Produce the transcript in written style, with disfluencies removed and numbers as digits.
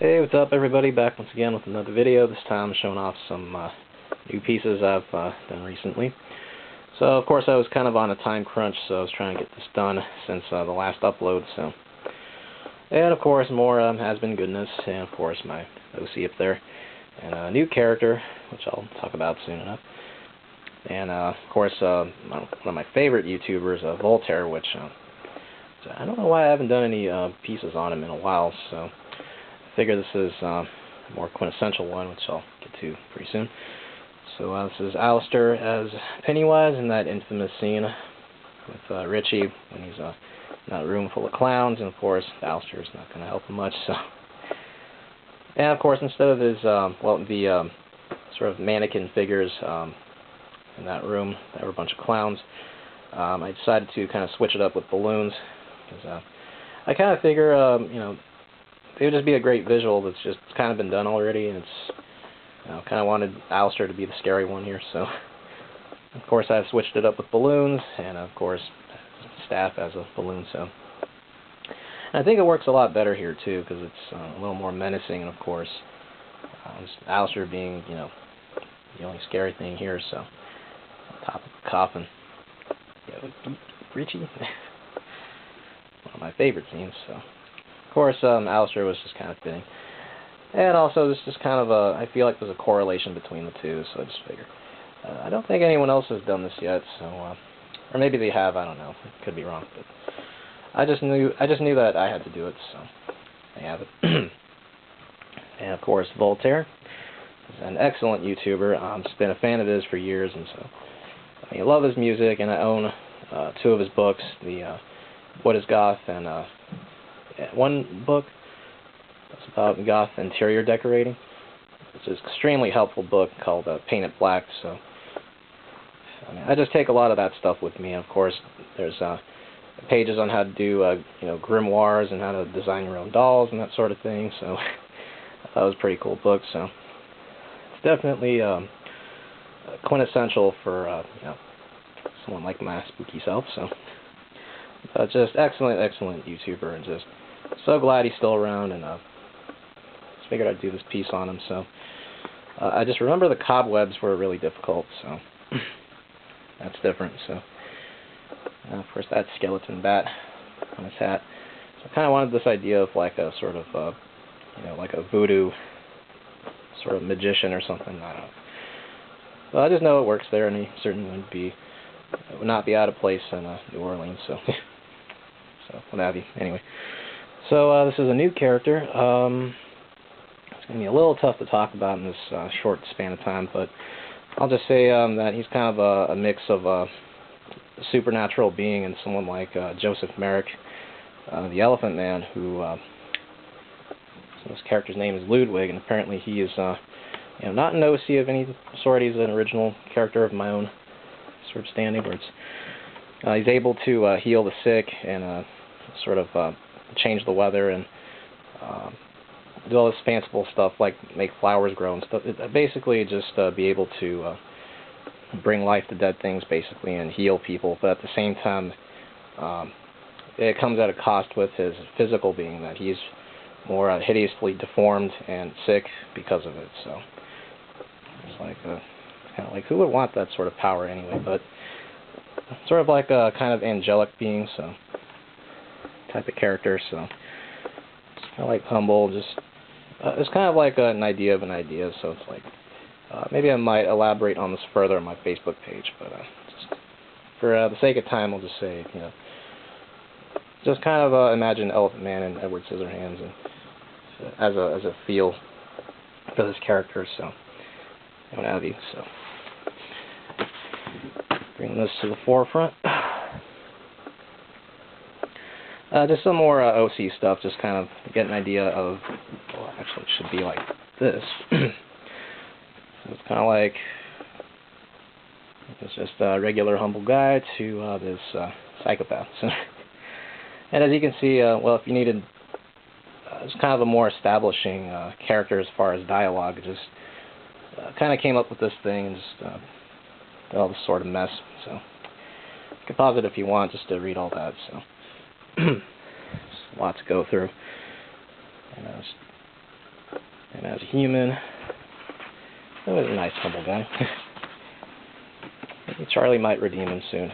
Hey, what's up everybody? Back once again with another video. This time showing off some new pieces I've done recently. So of course I was kind of on a time crunch, so I was trying to get this done since the last upload. And of course more Hazbin goodness, and of course my OC up there, and a new character which I'll talk about soon enough. And of course one of my favorite YouTubers, Voltaire, which I don't know why I haven't done any pieces on him in a while, so I figure this is a more quintessential one, which I'll get to pretty soon. So this is Alastor as Pennywise in that infamous scene with Richie when he's in a room full of clowns, and of course Alastor's not going to help him much. So, and of course instead of his the sort of mannequin figures in that room that were a bunch of clowns, I decided to kind of switch it up with balloons, because I kind of figure it would just be a great visual that's just kind of been done already, and it's kind of wanted Alastor to be the scary one here. So of course I've switched it up with balloons, and of course staff as a balloon. So and I think it works a lot better here too, because it's a little more menacing, and of course Alastor being the only scary thing here. So on top of the coffin, Richie, one of my favorite scenes. So of course, Alastor was just kind of fitting. And also, this just kind of I feel like there's a correlation between the two, so I just figured. I don't think anyone else has done this yet, so, or maybe they have, I don't know. Could be wrong, but I just knew that I had to do it, so I have it. And of course, Voltaire is an excellent YouTuber. I've just been a fan of his for years, and so I love his music, and I own 2 of his books, the What is Goth, and one book that's about goth interior decorating. It's an extremely helpful book called Paint It Black. So I just take a lot of that stuff with me. And of course, there's pages on how to do grimoires and how to design your own dolls and that sort of thing. So I thought it was a pretty cool book. So it's definitely quintessential for someone like my spooky self. So just excellent YouTuber, and just so glad he's still around, and just figured I'd do this piece on him. So I just remember the cobwebs were really difficult, so that's different. So of course that skeleton bat on his hat. So I kind of wanted this idea of like a sort of like a voodoo sort of magician or something. I don't know. Well, I just know it works there, and he certainly would not be out of place in New Orleans. So what have you. Anyway. So this is a new character. It's going to be a little tough to talk about in this short span of time, but I'll just say that he's kind of a mix of a supernatural being and someone like Joseph Merrick, the Elephant Man, who so his character's name is Ludwig, and apparently he is not an OC of any sort. He's an original character of my own sort of standing, where he's able to heal the sick and sort of change the weather and do all this fanciful stuff like make flowers grow and stuff. Basically just be able to bring life to dead things, basically, and heal people, but at the same time it comes at a cost with his physical being, that he's more hideously deformed and sick because of it. So it's like kind of like, who would want that sort of power anyway? But sort of like a kind of angelic being, so type of character. So it's kind of like humble, just it's kind of like an idea of an idea. So it's like maybe I might elaborate on this further on my Facebook page, but just for the sake of time, I'll just say just kind of imagine Elephant Man and Edward Scissorhands, and as a feel for this character. So what have you. So bring this to the forefront. Just some more OC stuff, just kind of get an idea of, well, actually it should be like this. So it's kind of like, it's just a regular humble guy to this psychopath. So, and as you can see, well, if you needed, it's kind of a more establishing character as far as dialogue. It just kind of came up with this thing and just did all this sort of mess. So you can pause it if you want, just to read all that. So. There's a lot to go through. And And as a human, he was a nice, humble guy. Maybe Charlie might redeem him soon.